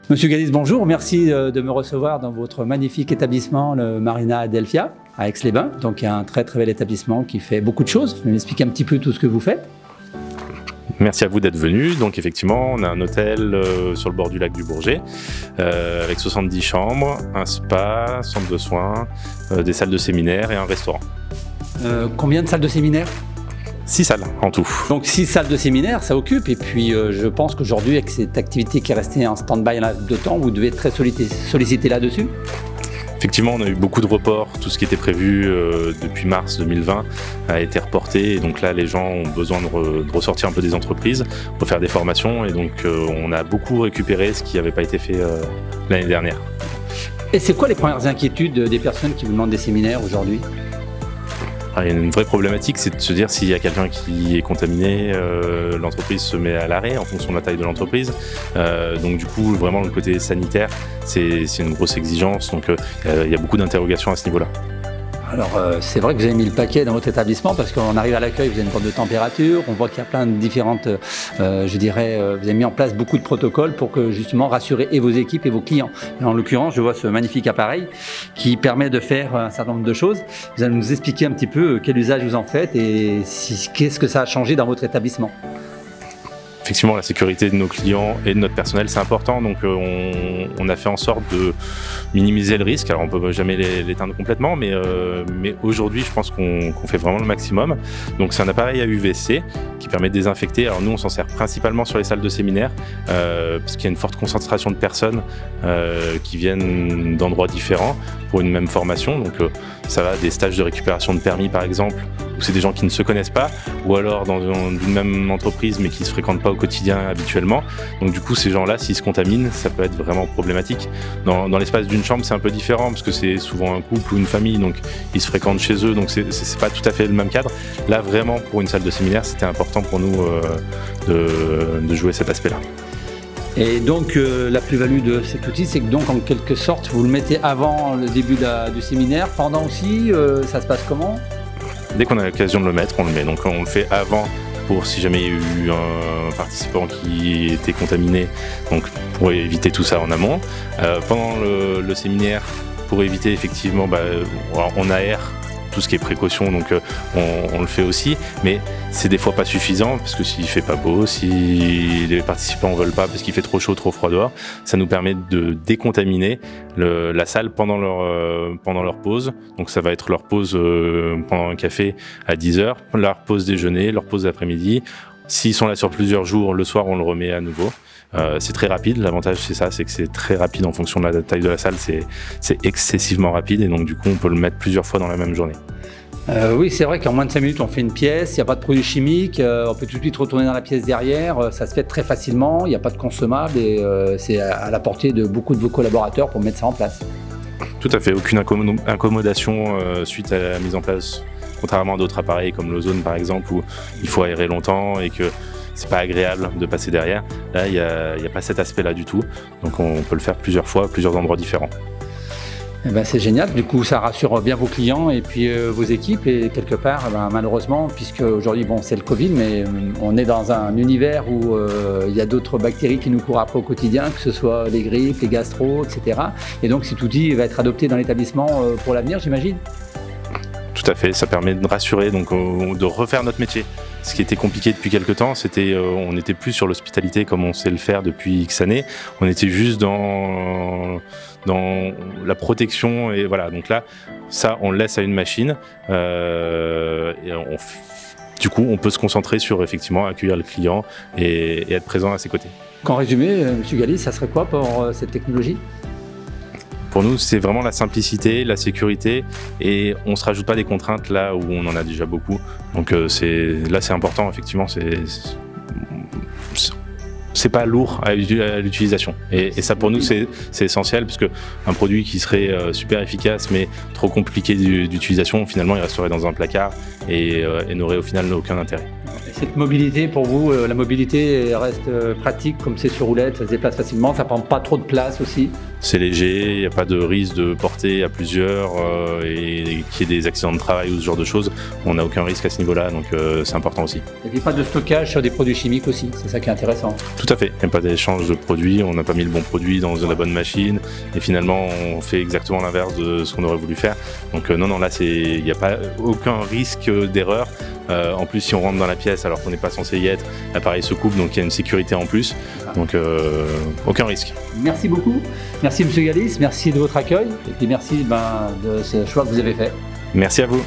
Monsieur Galis, bonjour. Merci de me recevoir dans votre magnifique établissement, le Marina Adelphia, à Aix-les-Bains. Donc, il y a un très très bel établissement qui fait beaucoup de choses. Vous pouvez m'expliquer un petit peu tout ce que vous faites? Merci à vous d'être venu. Donc effectivement, on a un hôtel sur le bord du lac du Bourget avec 70 chambres, un spa, centre de soins, des salles de séminaire et un restaurant. Combien de salles de séminaire? 6 salles en tout. Donc 6 salles de séminaire, ça occupe. Et puis je pense qu'aujourd'hui, avec cette activité qui est restée en stand-by de temps, vous devez être très sollicité là-dessus. Effectivement, on a eu beaucoup de reports. Tout ce qui était prévu depuis mars 2020 a été reporté. Et donc là, les gens ont besoin de ressortir un peu des entreprises pour faire des formations. Et donc, on a beaucoup récupéré ce qui n'avait pas été fait l'année dernière. Et c'est quoi les premières inquiétudes des personnes qui vous demandent des séminaires aujourd'hui? Il y a une vraie problématique, c'est de se dire s'il y a quelqu'un qui est contaminé, l'entreprise se met à l'arrêt en fonction de la taille de l'entreprise. Donc du coup, vraiment le côté sanitaire, c'est une grosse exigence. Donc il y a beaucoup d'interrogations à ce niveau-là. Alors c'est vrai que vous avez mis le paquet dans votre établissement parce qu'on arrive à l'accueil, vous avez une porte de température, on voit qu'il y a plein de différentes, vous avez mis en place beaucoup de protocoles pour que justement rassurer et vos équipes et vos clients. Et en l'occurrence, je vois ce magnifique appareil qui permet de faire un certain nombre de choses. Vous allez nous expliquer un petit peu quel usage vous en faites et qu'est-ce que ça a changé dans votre établissement. Effectivement, la sécurité de nos clients et de notre personnel, c'est important. Donc, on a fait en sorte de minimiser le risque. Alors, on ne peut jamais l'éteindre complètement, mais aujourd'hui, je pense qu'on fait vraiment le maximum. Donc, c'est un appareil à UVC qui permet de désinfecter. Alors, nous, on s'en sert principalement sur les salles de séminaire parce qu'il y a une forte concentration de personnes qui viennent d'endroits différents pour une même formation. Donc, ça va des stages de récupération de permis, par exemple, où c'est des gens qui ne se connaissent pas, ou alors dans une même entreprise mais qui ne se fréquentent pas au quotidien habituellement. Donc du coup, ces gens-là, s'ils se contaminent, ça peut être vraiment problématique. Dans l'espace d'une chambre, c'est un peu différent parce que c'est souvent un couple ou une famille, donc ils se fréquentent chez eux, donc c'est pas tout à fait le même cadre. Là, vraiment, pour une salle de séminaire, c'était important pour nous de jouer cet aspect-là. Et donc la plus-value de cet outil, c'est que donc en quelque sorte, vous le mettez avant le début du séminaire, pendant aussi, ça se passe comment? Dès qu'on a l'occasion de le mettre, on le met. Donc on le fait avant pour si jamais il y a eu un participant qui était contaminé, donc pour éviter tout ça en amont. Pendant le séminaire, pour éviter effectivement, on aère tout ce qui est précaution, donc on le fait aussi, mais c'est des fois pas suffisant parce que s'il fait pas beau, si les participants veulent pas parce qu'il fait trop chaud, trop froid dehors, ça nous permet de décontaminer la salle pendant leur pause. Donc ça va être leur pause pendant un café à 10h, leur pause déjeuner, leur pause d'après-midi. S'ils sont là sur plusieurs jours, le soir on le remet à nouveau. C'est très rapide, l'avantage c'est ça, c'est que c'est très rapide en fonction de la taille de la salle, c'est excessivement rapide et donc du coup on peut le mettre plusieurs fois dans la même journée. Oui, c'est vrai qu'en moins de 5 minutes on fait une pièce, il n'y a pas de produits chimiques, on peut tout de suite retourner dans la pièce derrière, ça se fait très facilement, il n'y a pas de consommables et c'est à la portée de beaucoup de vos collaborateurs pour mettre ça en place. Tout à fait, aucune incommodation suite à la mise en place, contrairement à d'autres appareils comme l'Ozone par exemple où il faut aérer longtemps et que c'est pas agréable de passer derrière. Là, il y a pas cet aspect-là du tout. Donc, on peut le faire plusieurs fois, à plusieurs endroits différents. Eh ben, c'est génial. Du coup, ça rassure bien vos clients et puis vos équipes. Et quelque part, malheureusement, puisque aujourd'hui, c'est le Covid, mais on est dans un univers où il y a d'autres bactéries qui nous courent après au quotidien, que ce soit les grippes, les gastro, etc. Et donc, cet outil va être adopté dans l'établissement pour l'avenir, j'imagine? Tout à fait. Ça permet de rassurer, donc de refaire notre métier. Ce qui était compliqué depuis quelques temps, c'était on n'était plus sur l'hospitalité comme on sait le faire depuis X années. On était juste dans la protection et voilà. Donc là, ça, on le laisse à une machine et du coup, on peut se concentrer sur effectivement accueillir le client et être présent à ses côtés. En résumé, M. Galis, ça serait quoi pour cette technologie ? Pour nous, c'est vraiment la simplicité, la sécurité et on ne se rajoute pas des contraintes là où on en a déjà beaucoup. Donc c'est important, effectivement, c'est pas lourd à l'utilisation. Et ça, pour nous, c'est essentiel parce qu'un produit qui serait super efficace mais trop compliqué d'utilisation, finalement, il resterait dans un placard et n'aurait au final aucun intérêt. Cette mobilité, pour vous, la mobilité reste pratique comme c'est sur roulette, ça se déplace facilement, ça prend pas trop de place aussi. C'est léger, il n'y a pas de risque de porter à plusieurs et qu'il y ait des accidents de travail ou ce genre de choses. On n'a aucun risque à ce niveau-là, donc c'est important aussi. Il n'y a pas de stockage sur des produits chimiques aussi, c'est ça qui est intéressant. Tout à fait, il n'y a pas d'échange de produits, on n'a pas mis le bon produit dans la bonne machine et finalement on fait exactement l'inverse de ce qu'on aurait voulu faire. Donc non, là il n'y a pas aucun risque d'erreur. En plus, si on rentre dans la pièce alors qu'on n'est pas censé y être, l'appareil se coupe, donc il y a une sécurité en plus. Donc aucun risque. Merci beaucoup. Merci M. Galis, merci de votre accueil et puis merci de ce choix que vous avez fait. Merci à vous.